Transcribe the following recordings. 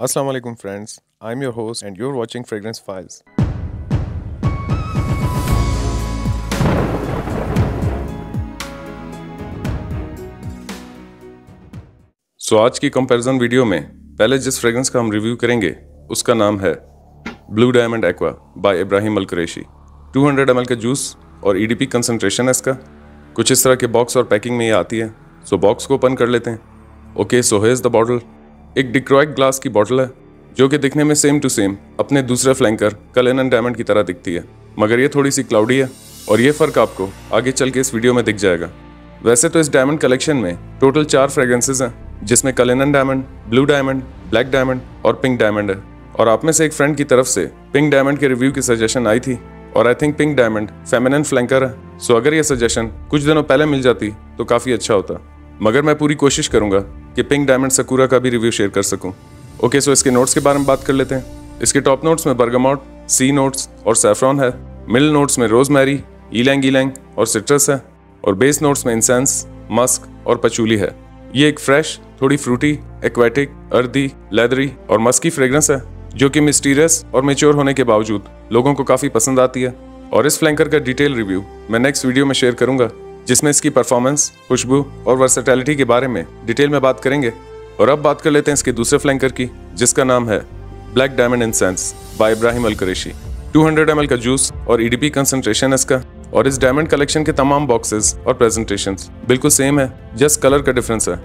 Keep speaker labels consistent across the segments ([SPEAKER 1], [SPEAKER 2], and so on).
[SPEAKER 1] Assalamu alaikum friends, I'm your host and you're watching Fragrance Files. आज की comparison video में पहले जिस फ्रेग्रेंस का हम रिव्यू करेंगे उसका नाम है blue diamond aqua by Ibrahim Al Qurashi. 200 ml का जूस और EDP कंसंट्रेशन है इसका। कुछ इस तरह के बॉक्स और पैकिंग में ये आती है। बॉक्स को ओपन कर लेते हैं। Okay, so here's the bottle. एक डिक्रोइक ग्लास की बॉटल है जो कि दिखने में सेम टू सेम अपने दूसरे फ्लैंकर कलेनन डायमंड की तरह दिखती है, मगर ये थोड़ी सी क्लाउडी है और ये फ़र्क आपको आगे चल के इस वीडियो में दिख जाएगा। वैसे तो इस डायमंड कलेक्शन में टोटल 4 फ्रेग्रेंसेज हैं, जिसमें कलेनन diamond, blue diamond, black diamond और पिंक डायमंड है। और आप में से एक फ्रेंड की तरफ से पिंक डायमंड के रिव्यू की सजेशन आई थी और I think pink diamond feminine flanker है। अगर ये सजेशन कुछ दिनों पहले मिल जाती तो काफ़ी अच्छा होता, मगर मैं पूरी कोशिश करूंगा कि पिंक डायमंड सकूरा का भी रिव्यू शेयर कर सकूं। ओके, इसके नोट्स के बारे में बात कर लेते हैं। इसके टॉप नोट्स में बर्गामोट, सी नोट्स और सैफरॉन है। मिडिल नोट्स में रोजमेरी, इलैंग इलैंग और सिट्रस है। और बेस नोट्स में इंसेंस, मस्क और पचूली है। ये एक फ्रेश, थोड़ी फ्रूटी, एक्वेटिक, अर्दी, लेदरी और मस्की फ्रेग्रेंस है जो कि मिस्टीरियस और मेच्योर होने के बावजूद लोगों को काफ़ी पसंद आती है। और इस फ्लैंकर का डिटेल रिव्यू मैं नेक्स्ट वीडियो में शेयर करूंगा, जिसमें इसकी परफॉर्मेंस, खुशबू और वर्सेटैलिटी के बारे में डिटेल में बात करेंगे। और अब बात कर लेते हैं इसके दूसरे फ्लैंकर की, जिसका नाम है black diamond incense by Ibrahim Al Qurashi. 200 ml का जूस और EDP कंसंट्रेशन है इसका। और इस डायमंड कलेक्शन के तमाम बॉक्सेस और प्रेजेंटेशंस बिल्कुल सेम है, जस्ट कलर का डिफरेंस है।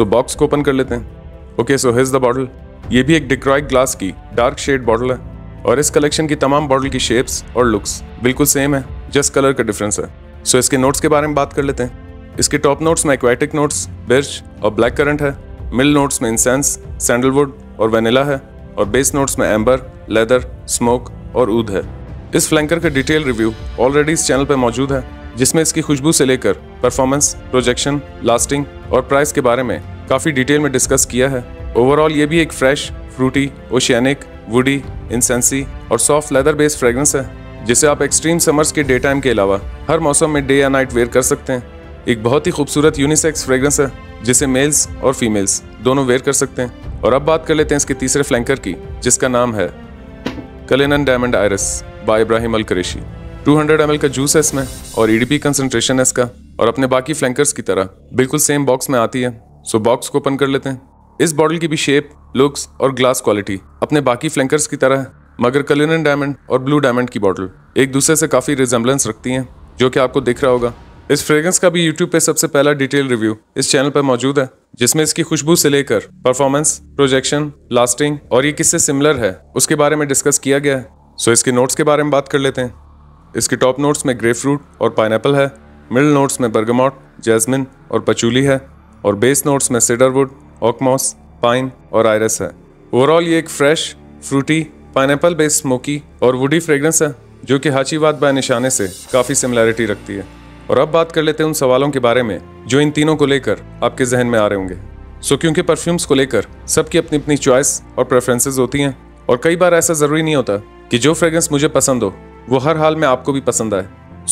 [SPEAKER 1] बॉक्स को ओपन कर लेते हैं। Okay, here's the bottle. ये भी एक डिक्रोइक ग्लास की डार्क शेड बॉटल है और इस कलेक्शन की तमाम बॉटल की शेप्स और लुक्स बिल्कुल सेम है, जस्ट कलर का डिफरेंस है। इसके नोट्स के बारे में बात कर लेते हैं। इसके टॉप नोट्स में एक्वेटिक नोट्स, बिर्च और ब्लैक करंट है। मिडिल नोट्स में इंसेंस, सैंडलवुड और वेनिला है। और बेस नोट्स में एम्बर, लेदर, स्मोक और ऊद है। इस फ्लैंकर का डिटेल रिव्यू ऑलरेडी इस चैनल पर मौजूद है, जिसमें इसकी खुशबू से लेकर परफॉर्मेंस, प्रोजेक्शन, लास्टिंग और प्राइस के बारे में काफ़ी डिटेल में डिस्कस किया है। ओवरऑल ये भी एक फ्रेश, फ्रूटी, ओशियानिक, वुडी, इंसेंसी और सॉफ्ट लेदर बेस्ड फ्रेग्रेंस है, जिसे आप एक्सट्रीम समर्स के डे टाइम के अलावा हर मौसम में डे या नाइट वेयर कर सकते हैं। एक बहुत ही खूबसूरत यूनिसेक्स फ्रेग्रेंस है, जिसे मेल्स और फीमेल्स दोनों वेयर कर सकते हैं। और अब बात कर लेते हैं इसके तीसरे फ्लैंकर की, जिसका नाम है कलेनन diamond iris bye Ibrahim Al Qurashi. 200 ml का जूस है इसमें और EDP कंसंट्रेशन है इसका। और अपने बाकी फ्लैंकर्स की तरह बिल्कुल सेम बॉक्स में आती है। बॉक्स को ओपन कर लेते हैं। इस बॉटल की भी शेप, लुक्स और ग्लास क्वालिटी अपने बाकी फ्लैंकर्स की तरह है, मगर कलेनन डायमंड और ब्लू डायमंड की बॉटल एक दूसरे से काफ़ी रिजेम्बलेंस रखती हैं, जो कि आपको दिख रहा होगा। इस फ्रेग्रेंस का भी यूट्यूब पे सबसे पहला डिटेल रिव्यू इस चैनल पर मौजूद है, जिसमें इसकी खुशबू से लेकर परफॉर्मेंस, प्रोजेक्शन, लास्टिंग और ये किससे सिमिलर है उसके बारे में डिस्कस किया गया है। इसके नोट्स के बारे में बात कर लेते हैं। इसके टॉप नोट्स में ग्रेपफ्रूट और पाइनएप्पल है। मिडिल नोट्स में बर्गामोट, जैस्मिन और पचूली है। और बेस नोट्स में सीडरवुड, ऑकमॉस, पाइन और आयरस है। ओवरऑल ये एक fresh, fruity, pineapple based smoky और वुडी फ्रेग्रेंस है, जो कि हाचीवाद बाय निशाने से काफ़ी सिमिलैरिटी रखती है। और अब बात कर लेते हैं उन सवालों के बारे में जो इन तीनों को लेकर आपके जहन में आ रहे होंगे। क्योंकि परफ्यूम्स को लेकर सबकी अपनी अपनी चॉइस और प्रेफरेंसेस होती हैं, और कई बार ऐसा ज़रूरी नहीं होता कि जो फ्रेग्रेंस मुझे पसंद हो वो हर हाल में आपको भी पसंद आए।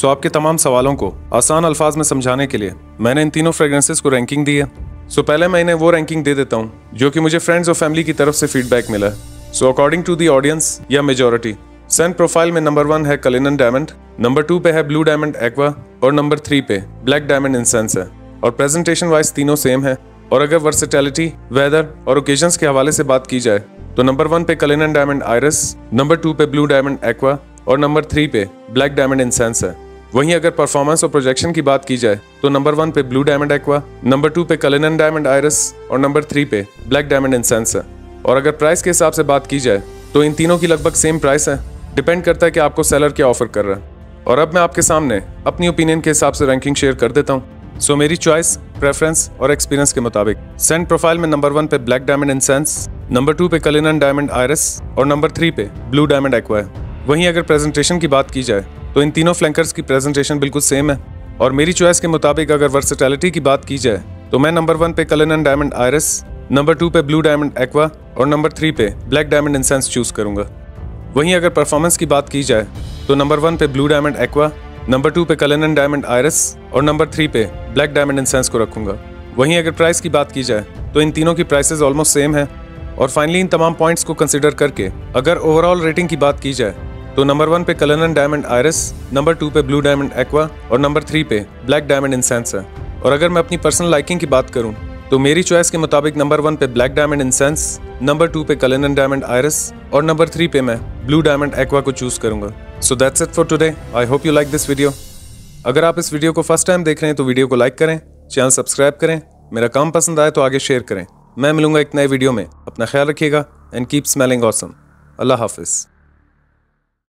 [SPEAKER 1] आपके तमाम सवालों को आसान अल्फाज में समझाने के लिए मैंने इन तीनों फ्रेग्रेंसेस को रैंकिंग दी है। पहले मैं इन्हें वो रैंकिंग दे देता हूँ जो कि मुझे फ्रेंड्स और फैमिली की तरफ से फीडबैक मिला है। अकॉर्डिंग टू दी ऑडियंस या मेजोरिटी, सेंट प्रोफाइल में नंबर 1 है कलेनन डायमंड, नंबर 2 पे है ब्लू डायमंड एक्वा और नंबर 3 पे ब्लैक डायमंड इंसेंस है। और प्रेजेंटेशन वाइज तीनों सेम है। और अगर वर्सेटैलिटी, वेदर और ओकेजन्स के हवाले से बात की जाए तो नंबर 1 पे कलेनन डायमंड आयरिस, नंबर 2 पे ब्लू डायमंड एक्वा और नंबर 3 पे ब्लैक डायमंड इंसेंस है। वहीं अगर परफॉर्मेंस और प्रोजेक्शन की बात की जाए तो नंबर 1 पे ब्लू डायमंड एक्वा, नंबर 2 पे कलेनन डायमंड आयरिस और नंबर 3 पे ब्लैक डायमंड इंसेंस है। और अगर प्राइस के हिसाब से बात की जाए तो इन तीनों की लगभग सेम प्राइस है। डिपेंड करता है कि आपको सेलर क्या ऑफर कर रहा है। और अब मैं आपके सामने अपनी ओपिनियन के हिसाब से रैंकिंग शेयर कर देता हूँ। मेरी चॉइस, प्रेफरेंस और एक्सपीरियंस के मुताबिक सेंट प्रोफाइल में नंबर 1 पे ब्लैक डायमंड इंसेंस, नंबर 2 पे कलेनन डायमंड आयरिस और नंबर 3 पे ब्लू डायमंड एक्वा है। वहीं अगर प्रेजेंटेशन की बात की जाए तो इन तीनों फ्लैंकर्स की प्रेजेंटेशन बिल्कुल सेम है। और मेरी चॉइस के मुताबिक अगर वर्सेटैलिटी की बात की जाए तो मैं नंबर 1 पे कलेनन डायमंड आयरिस, नंबर 2 पे ब्लू डायमंड एक्वा और नंबर 3 पे ब्लैक डायमंड इंसेंस चूज करूंगा। वहीं अगर परफॉर्मेंस की बात की जाए तो नंबर 1 पे ब्लू डायमंड एक्वा, नंबर 2 पे कलेनन डायमंड आयरिस और नंबर 3 पे ब्लैक डायमंड इंसेंस को रखूंगा। वहीं अगर प्राइस की बात की जाए तो इन तीनों की प्राइसेस ऑलमोस्ट सेम है। और फाइनली इन तमाम पॉइंट्स को कंसिडर करके अगर ओवरऑल रेटिंग की बात की जाए तो नंबर 1 पे कलिनन डायमंड आयरिस, नंबर 2 पे ब्लू डायमंड एक्वा और नंबर 3 पे ब्लैक डायमंड इंसेंस है। और अगर मैं अपनी पर्सनल लाइकिंग की बात करूं तो मेरी चॉइस के मुताबिक नंबर 1 पे ब्लैक डायमंड इंसेंस, नंबर 2 पे कलिनन डायमंड आयरिस और नंबर 3 पे मैं ब्लू डायमंड एक्वा को चूज करूंगा। So that's it for today. I hope you like this video. अगर आप इस वीडियो को फर्स्ट टाइम देख रहे हैं तो वीडियो को लाइक करें, चैनल सब्सक्राइब करें, मेरा काम पसंद आए तो आगे शेयर करें। मैं मिलूंगा एक नए वीडियो में। अपना ख्याल रखिएगा and keep smelling awesome. Allah Hafiz.